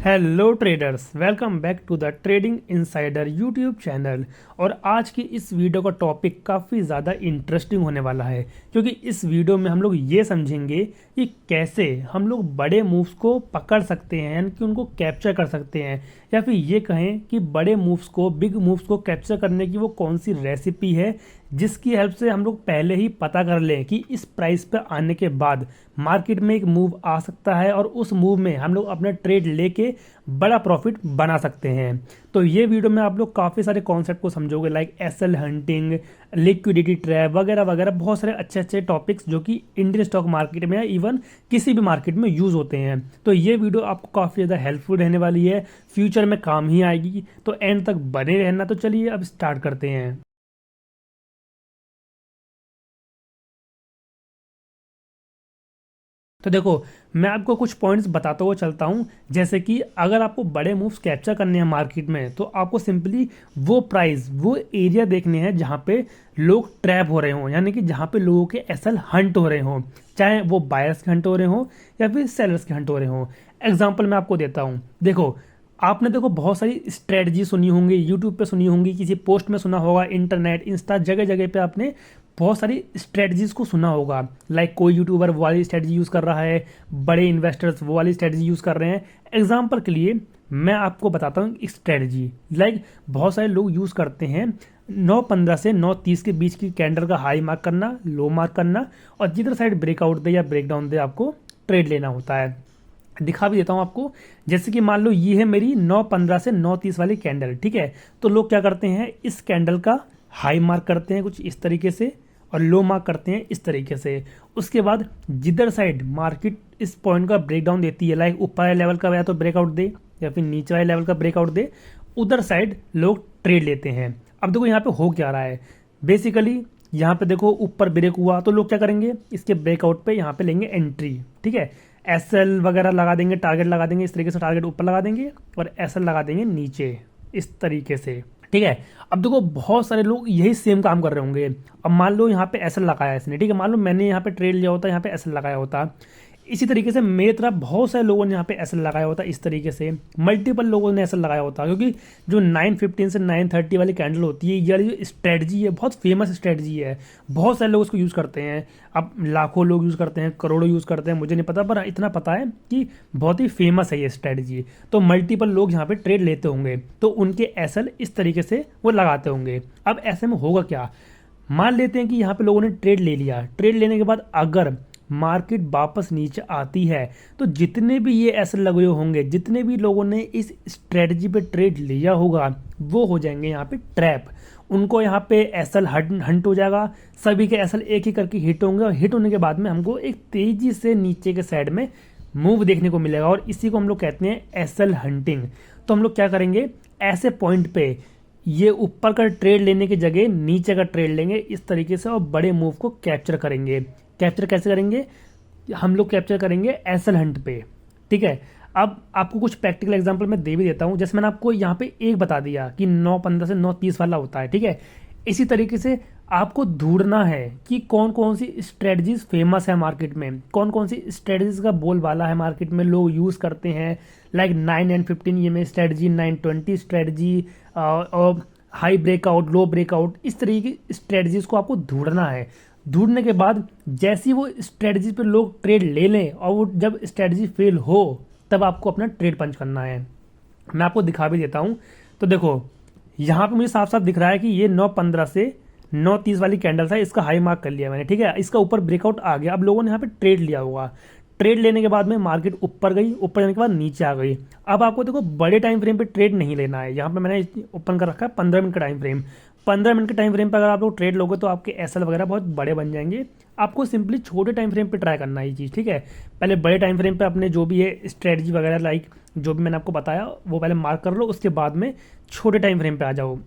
Hello traders, welcome back to the trading insider YouTube channel. और आज की इस वीडियो का टॉपिक काफ़ी ज़्यादा इंटरेस्टिंग होने वाला है, क्योंकि इस वीडियो में हम लोग ये समझेंगे कि कैसे हम लोग बड़े मूव्स को पकड़ सकते हैं, यानी कि उनको कैप्चर कर सकते हैं, या फिर ये कहें कि बड़े मूव्स को, बिग मूव्स को कैप्चर करने की वो कौन सी रेसिपी है जिसकी हेल्प से हम लोग पहले ही पता कर लें कि इस प्राइस पर आने के बाद मार्केट में एक मूव आ सकता है और उस मूव में हम लोग अपना ट्रेड लेके बड़ा प्रॉफिट बना सकते हैं। तो ये वीडियो में आप लोग काफ़ी सारे कॉन्सेप्ट को समझोगे, like SL hunting, liquidity trap वगैरह वगैरह, बहुत सारे अच्छे अच्छे टॉपिक्स जो कि इंडियन स्टॉक मार्केट में या इवन किसी भी मार्केट में यूज़ होते हैं। तो ये वीडियो आपको काफ़ी ज़्यादा हेल्पफुल रहने वाली है, फ्यूचर में काम ही आएगी, तो एंड तक बने रहना। तो चलिए अब स्टार्ट करते हैं। तो देखो, मैं आपको कुछ पॉइंट्स बताता हुआ चलता हूँ। जैसे कि अगर आपको बड़े मूव्स कैप्चर करने हैं मार्केट में, तो आपको सिंपली वो प्राइस, वो एरिया देखने हैं जहाँ पे लोग ट्रैप हो रहे हों, यानी कि जहाँ पे लोगों के एसएल हंट हो रहे हों, चाहे वो बायर्स के हंट हो रहे हों या फिर सेलर्स के हंट हो रहे हों। एग्जाम्पल मैं आपको देता हूँ। देखो, आपने बहुत सारी स्ट्रेटजी सुनी होंगी, यूट्यूब पे सुनी होंगी, किसी पोस्ट में सुना होगा, इंटरनेट, इंस्टा, जगह जगह पे आपने बहुत सारी स्ट्रेटजीज को सुना होगा। लाइक कोई यूट्यूबर वो वाली स्ट्रेटजी यूज़ कर रहा है, बड़े इन्वेस्टर्स वो वाली स्ट्रेटजी यूज़ कर रहे हैं। एग्जाम्पल के लिए मैं आपको बताता हूँ एक स्ट्रेटजी। लाइक बहुत सारे लोग यूज़ करते हैं 9:15 से 9:30 के बीच की कैंडल का हाई मार्क करना, लो मार्क करना, और जिधर साइड ब्रेकआउट दे या ब्रेकडाउन दे आपको ट्रेड लेना होता है। दिखा भी देता हूं आपको। जैसे कि मान लो ये है मेरी 9:15 से 9:30 वाली कैंडल, ठीक है। तो लोग क्या करते हैं, इस कैंडल का हाई मार्क करते हैं कुछ इस तरीके से और लो मार्क करते हैं इस तरीके से। उसके बाद जिधर साइड मार्केट इस पॉइंट का ब्रेकडाउन देती है, लाइक ऊपर वाले लेवल का या तो ब्रेकआउट दे या फिर नीचे वाले लेवल का ब्रेकआउट दे, उधर साइड लोग ट्रेड लेते हैं। अब देखो यहाँ पे हो क्या रहा है। बेसिकली यहाँ पे देखो ऊपर ब्रेक हुआ तो लोग क्या करेंगे, इसके ब्रेकआउट पे यहाँ पे लेंगे एंट्री, ठीक है। एसएल वगैरह लगा देंगे, टारगेट लगा देंगे, इस तरीके से टारगेट ऊपर लगा देंगे और एसएल लगा देंगे नीचे, इस तरीके से, ठीक है। अब देखो बहुत सारे लोग यही सेम काम कर रहे होंगे। अब मान लो यहाँ पे एसएल लगाया इसने, ठीक है। मान लो मैंने यहाँ पे ट्रेड लिया होता, यहाँ पे एसएल लगाया होता। इसी तरीके से मेरी तरफ बहुत सारे लोगों ने यहाँ पे एसएल लगाया होता, इस तरीके से मल्टीपल लोगों ने एसएल लगाया होता। क्योंकि जो 9:15 से 9:30 वाली कैंडल होती है, ये वाली जो स्ट्रेटजी है बहुत फेमस स्ट्रेटजी है, बहुत सारे लोग इसको यूज़ करते हैं। अब लाखों लोग यूज़ करते हैं, करोड़ों यूज़ करते हैं, मुझे नहीं पता, पर इतना पता है कि बहुत ही फेमस है ये स्ट्रेटजी। तो मल्टीपल लोग यहाँ पे ट्रेड लेते होंगे, तो उनके एसएल इस तरीके से वो लगाते होंगे। अब ऐसे में होगा क्या, मान लेते हैं कि यहाँ पे लोगों ने ट्रेड ले लिया। ट्रेड लेने के बाद अगर मार्केट वापस नीचे आती है, तो जितने भी ये एसएल लगे होंगे, जितने भी लोगों ने इस स्ट्रेटजी पे ट्रेड लिया होगा, वो हो जाएंगे यहाँ पे ट्रैप। उनको यहाँ पे एसएल हंट हो जाएगा, सभी के एसएल एक ही करके हिट होंगे, और हिट होने के बाद में हमको एक तेजी से नीचे के साइड में मूव देखने को मिलेगा, और इसी को हम लोग कहते हैं एसएल हंटिंग। तो हम लोग क्या करेंगे, ऐसे पॉइंट पे ये ऊपर का ट्रेड लेने की जगह नीचे का ट्रेड लेंगे इस तरीके से, और बड़े मूव को कैप्चर करेंगे। कैप्चर कैसे करेंगे, हम लोग कैप्चर करेंगे एसएल हंट पे, ठीक है। अब आपको कुछ प्रैक्टिकल एग्जांपल मैं दे भी देता हूं। जैसे मैंने आपको यहाँ पे एक बता दिया कि 9:15 से 9:30 वाला होता है, ठीक है। इसी तरीके से आपको ढूंढना है कि कौन कौन सी स्ट्रेटजीज फेमस है मार्केट में, कौन कौन सी स्ट्रेटजीज का बोलबाला है मार्केट में, लोग यूज़ करते हैं। लाइक 9 and 15 ये में स्ट्रेटजी, 9:20 स्ट्रेटजी, और हाई ब्रेकआउट, लो ब्रेकआउट, इस तरीके की स्ट्रेटजीज को आपको ढूंढना है। ढूंढने के बाद जैसी वो स्ट्रेटजी पे लोग ट्रेड ले लें, और वो जब स्ट्रेटजी फेल हो, तब आपको अपना ट्रेड पंच करना है। मैं आपको दिखा भी देता हूँ। तो देखो यहाँ पे मुझे साफ साफ दिख रहा है कि ये 9:15 से 9:30 वाली कैंडल था, इसका हाई मार्क कर लिया मैंने, ठीक है। इसका ऊपर ब्रेकआउट आ गया। अब लोगों ने यहाँ पे ट्रेड लिया होगा। ट्रेड लेने के बाद में मार्केट ऊपर गई, ऊपर जाने के बाद नीचे आ गई। अब आपको देखो बड़े टाइम फ्रेम पे ट्रेड नहीं लेना है। यहाँ पे मैंने ओपन कर रखा है 15 मिनट का टाइम फ्रेम। 15 मिनट के टाइम फ्रेम पर अगर आप लोग ट्रेड लोगे तो आपके एसएल वगैरह बहुत बड़े बन जाएंगे। आपको सिंपली छोटे टाइम फ्रेम पे ट्राई करना है ये चीज़, ठीक है। पहले बड़े टाइम फ्रेम पे अपने जो भी है स्ट्रेटजी वगैरह, लाइक जो भी मैंने आपको बताया वो पहले मार्क कर लो, उसके बाद में छोटे टाइम फ्रेम पे आ जाओ।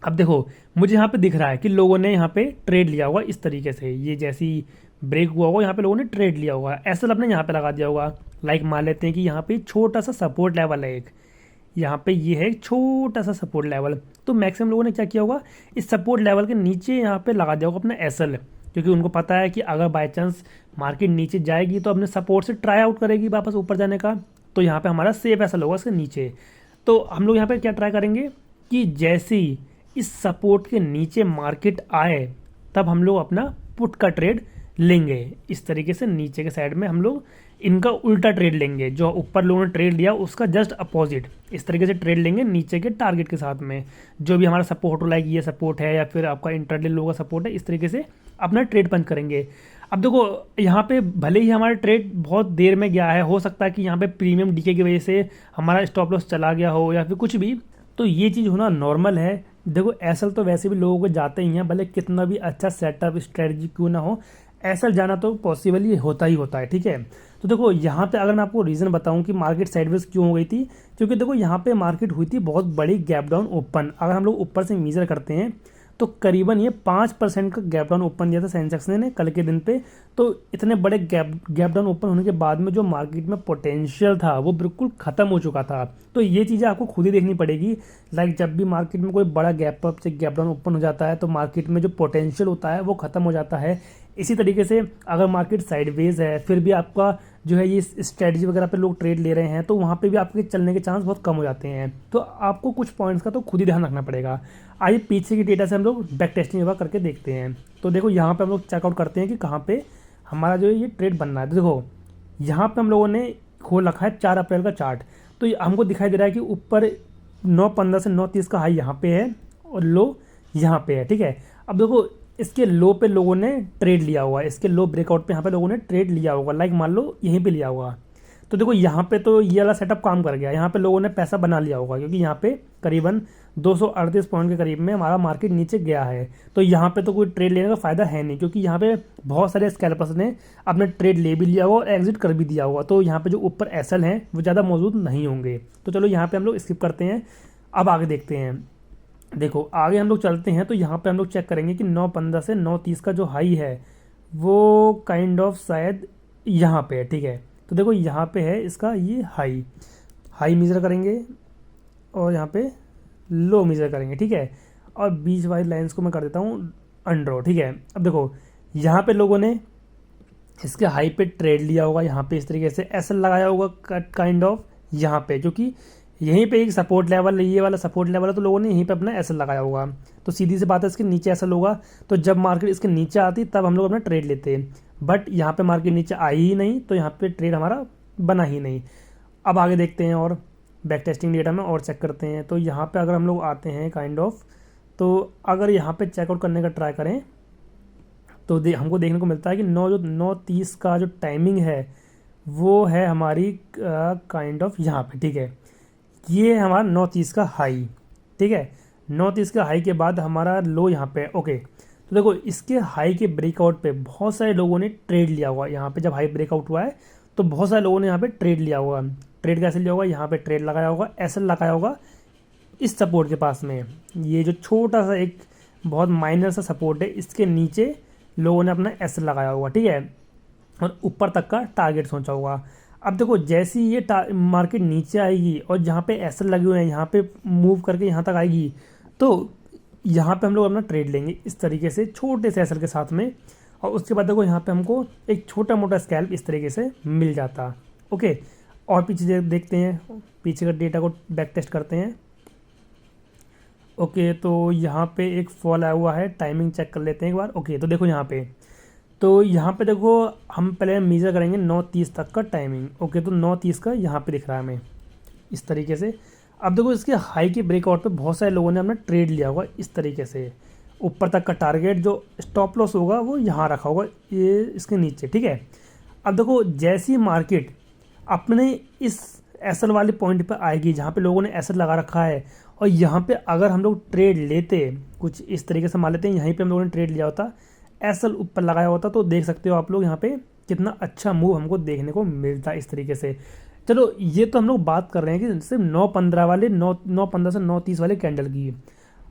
अब देखो मुझे यहाँ पे दिख रहा है कि लोगों ने यहाँ पे ट्रेड लिया होगा इस तरीके से, ये जैसी ब्रेक हुआ होगा यहाँ पे लोगों ने ट्रेड लिया होगा, एसएल अपने यहाँ पे लगा दिया होगा। लाइक मान लेते हैं कि यहाँ पे छोटा सा सपोर्ट लेवल है एक, यहाँ पे ये है एक छोटा सा सपोर्ट लेवल। तो मैक्सिमम लोगों ने क्या किया होगा, इस सपोर्ट लेवल के नीचे यहाँ पे लगा दिया होगा अपना एसएल, क्योंकि उनको पता है कि अगर बाय चांस मार्केट नीचे जाएगी तो अपने सपोर्ट से ट्राई आउट करेगी वापस ऊपर जाने का। तो यहाँ पे हमारा सेफ एसएल होगा इसके नीचे। तो हम लोग यहाँ पे क्या ट्राई करेंगे कि जैसे ही इस सपोर्ट के नीचे मार्केट आए तब हम लोग अपना पुट का ट्रेड लेंगे। इस तरीके से नीचे के साइड में हम लोग इनका उल्टा ट्रेड लेंगे, जो ऊपर लोगों ने ट्रेड लिया उसका जस्ट अपोजिट। इस तरीके से ट्रेड लेंगे नीचे के टारगेट के साथ में, जो भी हमारा सपोर्ट हो, लाइक ये सपोर्ट है या फिर आपका इंटरडे लो का सपोर्ट है, इस तरीके से अपना ट्रेड पंच करेंगे। अब देखो यहाँ पे भले ही हमारा ट्रेड बहुत देर में गया है, हो सकता है कि यहाँ पे प्रीमियम डीके की वजह से हमारा स्टॉप लॉस चला गया हो या फिर कुछ भी, तो ये चीज़ होना नॉर्मल है। देखो एसएल तो वैसे भी लोगों को जाते ही हैं, भले कितना भी अच्छा सेटअप स्ट्रेटजी क्यों ना हो, एसएल जाना तो पॉसिबल ही होता है, ठीक है। तो देखो यहाँ पे अगर मैं आपको रीज़न बताऊँ कि मार्केट साइडवेज क्यों हो गई थी, क्योंकि देखो यहाँ पे मार्केट हुई थी बहुत बड़ी गैप डाउन ओपन। अगर हम लोग ऊपर से मेजर करते हैं तो करीबन ये 5% का गैप डाउन ओपन दिया था सेंसेक्स ने कल के दिन पे। तो इतने बड़े गैप डाउन ओपन होने के बाद में जो मार्केट में पोटेंशियल था वो बिल्कुल ख़त्म हो चुका था। तो ये चीज़ें आपको खुद ही देखनी पड़ेगी। लाइक जब भी मार्केट में कोई बड़ा गैप अप से गैप डाउन ओपन हो जाता है तो मार्केट में जो पोटेंशियल होता है वो ख़त्म हो जाता है। इसी तरीके से अगर मार्केट साइडवेज है फिर भी आपका जो है ये स्ट्रेटजी वगैरह पे लोग ट्रेड ले रहे हैं तो वहाँ पे भी आपके चलने के चांस बहुत कम हो जाते हैं। तो आपको कुछ पॉइंट्स का तो खुद ही ध्यान रखना पड़ेगा। आइए पीछे की डेटा से हम लोग बैक टेस्टिंग वगैरह करके देखते हैं। तो देखो यहाँ पे हम लोग चेकआउट करते हैं कि कहाँ पे हमारा जो है ये ट्रेड बनना है। तो देखो यहाँ पे हम लोगों ने खोल रखा है 4 अप्रैल का चार्ट। तो हमको दिखाई दे रहा है कि ऊपर 9.15 से 9.30 का हाई यहाँ पे है और लो यहाँ पे है, ठीक है। अब देखो इसके लो पे लोगों ने ट्रेड लिया हुआ है, इसके लो ब्रेकआउट पे यहाँ पे लोगों ने ट्रेड लिया होगा, लाइक मान लो यहीं पे लिया होगा। तो देखो यहाँ पे तो ये वाला सेटअप काम कर गया, यहाँ पे लोगों ने पैसा बना लिया होगा क्योंकि यहाँ पे करीबन 238 पॉइंट के करीब में हमारा मार्केट नीचे गया है। तो यहाँ पे तो कोई ट्रेड लेने का फ़ायदा है नहीं, क्योंकि यहाँ पे बहुत सारे स्कैल्पर्स ने अपने ट्रेड ले भी लिया होगा और एग्जिट कर भी दिया होगा। तो यहाँ पे जो ऊपर एसएल हैं वो ज़्यादा मौजूद नहीं होंगे। तो चलो यहाँ पे हम लोग स्किप करते हैं, अब आगे देखते हैं। देखो आगे हम लोग चलते हैं तो यहाँ पे हम लोग चेक करेंगे कि 9.15 से 9.30 का जो हाई है वो काइंड ऑफ शायद यहाँ पे है, ठीक है। तो देखो यहाँ पे है इसका ये हाई मेजर करेंगे और यहाँ पे लो मेजर करेंगे, ठीक है। और बीच वाली लाइंस को मैं कर देता हूँ अंडर, ठीक है। अब देखो यहाँ पे लोगों ने इसके हाई पे ट्रेड लिया होगा, यहाँ पे इस तरीके से एसएल लगाया होगा काइंड ऑफ यहाँ पे, जो कि यहीं पे एक सपोर्ट लेवल, ये वाला सपोर्ट लेवल है, तो लोगों ने यहीं पे अपना एसएल लगाया होगा। तो सीधी सी बात है इसके नीचे एसएल होगा, तो जब मार्केट इसके नीचे आती तब हम लोग अपना ट्रेड लेते हैं। बट यहाँ पे मार्केट नीचे आई ही नहीं तो यहाँ पे ट्रेड हमारा बना ही नहीं। अब आगे देखते हैं और बैक टेस्टिंग डेटा में और चेक करते हैं। तो यहाँ पे अगर हम लोग आते हैं काइंड ऑफ, तो अगर यहाँ पे चेकआउट करने का ट्राई करें तो हमको देखने को मिलता है कि 9:30 का जो टाइमिंग है वो है हमारी काइंड ऑफ यहाँ पे, ठीक है। ये है हमारा 9.30 का हाई, ठीक है। 9.30 का हाई के बाद हमारा लो यहाँ पे, ओके। तो देखो इसके हाई के ब्रेकआउट पे बहुत सारे लोगों ने ट्रेड लिया हुआ। यहाँ पे जब हाई ब्रेकआउट हुआ है तो बहुत सारे लोगों ने यहाँ पे ट्रेड लिया हुआ। ट्रेड कैसे लिया होगा, यहाँ पे ट्रेड लगाया होगा, एसएल लगाया होगा इस सपोर्ट के पास में। ये जो छोटा सा एक बहुत माइनर सा सपोर्ट है इसके नीचे लोगों ने अपना एसएल लगाया होगा, ठीक है। और ऊपर तक का टारगेट सोचा होगा। अब देखो जैसे ही ये मार्केट नीचे आएगी और जहाँ पे एसएल लगे हुए हैं यहाँ पे मूव करके यहाँ तक आएगी तो यहाँ पे हम लोग अपना ट्रेड लेंगे इस तरीके से छोटे से एसएल के साथ में। और उसके बाद देखो यहाँ पे हमको एक छोटा मोटा स्कैल्प इस तरीके से मिल जाता, ओके। और पीछे देखते हैं, पीछे का डेटा को बैक टेस्ट करते हैं, ओके। तो यहाँ पे एक फॉल आया हुआ है, टाइमिंग चेक कर लेते हैं एक बार, ओके। तो देखो यहाँ पे देखो हम पहले मेजर करेंगे 9:30 तक का टाइमिंग, ओके। तो 9:30 का यहाँ पे दिख रहा है हमें इस तरीके से। अब देखो इसके हाई के ब्रेकआउट पे बहुत सारे लोगों ने अपना ट्रेड लिया होगा इस तरीके से। ऊपर तक का टारगेट जो स्टॉप लॉस होगा वो यहाँ रखा होगा ये इसके नीचे, ठीक है। अब देखो जैसी मार्केट अपने इस एसएल वाले पॉइंट पर आएगी जहाँ पे लोगों ने एसएल लगा रखा है और यहाँ पे अगर हम लोग ट्रेड लेते, कुछ इस तरीके से मान लेते हैं यहीं पे हम लोगों ने ट्रेड लिया होता, एसएल ऊपर लगाया होता, तो देख सकते हो आप लोग यहाँ पे कितना अच्छा मूव हमको देखने को मिलता है इस तरीके से। चलो ये तो हम लोग बात कर रहे हैं कि सिर्फ 9.15 वाले 9.15 से 9.30 वाले कैंडल की।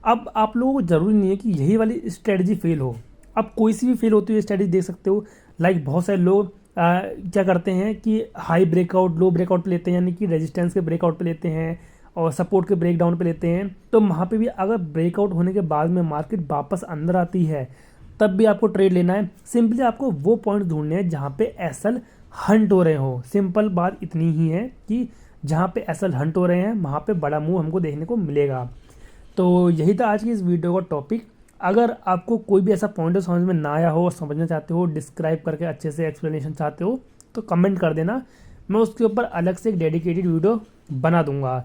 अब आप लोगों को ज़रूरी नहीं है कि यही वाली स्ट्रेटजी फेल हो, अब कोई सी भी फेल होती हुई स्ट्रेटजी देख सकते हो। लाइक बहुत सारे लोग क्या करते हैं कि हाई ब्रेकआउट लो ब्रेकआउट पे लेते हैं, यानी कि रेजिस्टेंस के ब्रेकआउट पे लेते हैं और सपोर्ट के ब्रेकडाउन पे लेते हैं। तो वहाँ पे भी अगर ब्रेकआउट होने के बाद में मार्केट वापस अंदर आती है तब भी आपको ट्रेड लेना है। सिंपली आपको वो पॉइंट ढूंढने हैं जहाँ पे एसएल हंट हो रहे हो। सिंपल बात इतनी ही है कि जहाँ पे एसएल हंट हो रहे हैं वहाँ पे बड़ा मूव हमको देखने को मिलेगा। तो यही था आज की इस वीडियो का टॉपिक। अगर आपको कोई भी ऐसा पॉइंट समझ में ना आया हो, समझना चाहते हो, डिस्क्राइब करके अच्छे से एक्सप्लेनेशन चाहते हो, तो कमेंट कर देना, मैं उसके ऊपर अलग से एक डेडिकेटेड वीडियो बना दूंगा।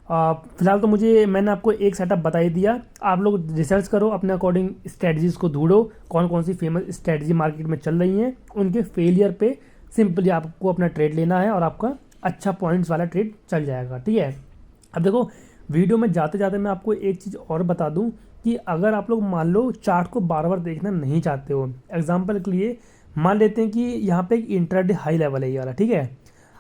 फिलहाल तो मैंने आपको एक सेटअप बता ही दिया। आप लोग रिसर्च करो, अपने अकॉर्डिंग स्ट्रेटजीज़ को ढूंढो, कौन कौन सी फेमस स्ट्रेटजी मार्केट में चल रही हैं, उनके फेलियर पे सिंपली आपको अपना ट्रेड लेना है और आपका अच्छा पॉइंट्स वाला ट्रेड चल जाएगा। ठीक है। अब देखो, वीडियो में जाते जाते मैं आपको एक चीज़ और बता दूं कि अगर आप लोग मान लो चार्ट को बार बार देखना नहीं चाहते हो, एग्जांपल के लिए मान लेते हैं कि यहाँ पे एक इंट्राडे हाई लेवल है ये वाला। ठीक है।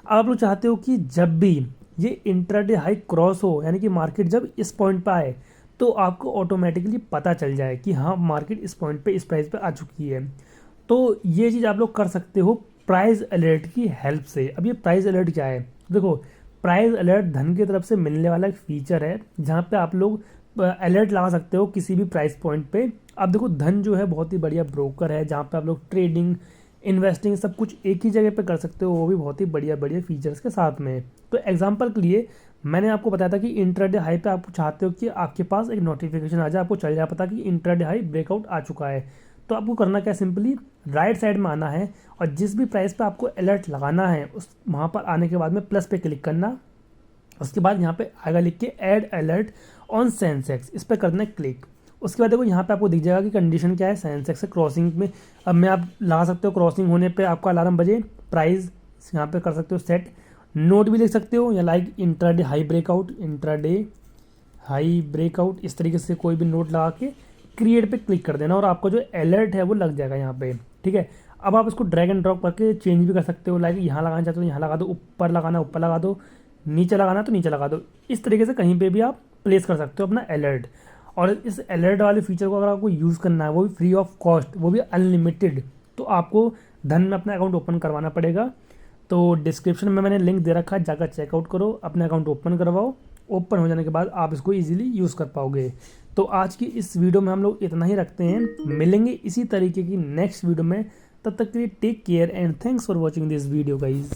अब आप लोग चाहते हो कि जब भी ये इंट्राडे हाई क्रॉस हो, यानी कि मार्केट जब इस पॉइंट पे आए, तो आपको ऑटोमेटिकली पता चल जाए कि हाँ मार्केट इस पॉइंट पे, इस प्राइस पे आ चुकी है। तो ये चीज़ आप लोग कर सकते हो प्राइस अलर्ट की हेल्प से। अब ये प्राइस अलर्ट क्या है? देखो, प्राइस अलर्ट धन की तरफ से मिलने वाला एक फीचर है जहाँ पे आप लोग अलर्ट लगा सकते हो किसी भी प्राइस पॉइंट पे। अब देखो, धन जो है बहुत ही बढ़िया ब्रोकर है जहाँ पे आप लोग ट्रेडिंग, इन्वेस्टिंग सब कुछ एक ही जगह पे कर सकते हो, वो भी बहुत ही बढ़िया बढ़िया फीचर्स के साथ में। तो एग्जांपल के लिए मैंने आपको बताया था कि इंट्राडे हाई पे आप चाहते हो कि आपके पास एक नोटिफिकेशन आ जाए, आपको चल जाए पता कि इंट्राडे हाई ब्रेकआउट आ चुका है। तो आपको करना क्या, सिंपली राइट साइड में आना है और जिस भी प्राइस पे आपको अलर्ट लगाना है उस वहाँ पर आने के बाद में प्लस पे क्लिक करना। उसके बाद यहाँ पे आएगा लिख के ऐड अलर्ट ऑन सेंसेक्स, इस पर करना है क्लिक। उसके बाद देखो यहाँ पे आपको दिख जाएगा कि कंडीशन क्या है, सेंसेक्स से क्रॉसिंग में। अब मैं आप लगा सकते हो क्रॉसिंग होने पे आपका अलार्म बजे, प्राइस यहाँ पे कर सकते हो सेट, नोट भी लिख सकते हो या like intraday high breakout, intraday high breakout, इस तरीके से कोई भी नोट लगा के क्रिएट पे क्लिक कर देना और आपका जो अलर्ट है वो लग जाएगा यहाँ पे। ठीक है। अब आप इसको ड्रैग एंड ड्रॉप करके चेंज भी कर सकते हो, लाइक यहाँ लगाना चाहते हो यहाँ लगा दो, ऊपर लगाना ऊपर लगा दो, नीचे लगाना तो नीचे लगा दो। इस तरीके से कहीं पे भी आप प्लेस कर सकते हो अपना अलर्ट। और इस अलर्ट वाले फीचर को अगर आपको यूज़ करना है, वो भी फ्री ऑफ कॉस्ट, वो भी अनलिमिटेड, तो आपको धन में अपना अकाउंट ओपन करवाना पड़ेगा। तो डिस्क्रिप्शन में मैंने लिंक दे रखा है, जाकर चेकआउट करो, अपने अकाउंट ओपन करवाओ। ओपन हो जाने के बाद आप इसको इजीली यूज़ कर पाओगे। तो आज की इस वीडियो में हम लोग इतना ही रखते हैं, मिलेंगे इसी तरीके की नेक्स्ट वीडियो में। तब तक के लिए take care and thanks for watching this video guys.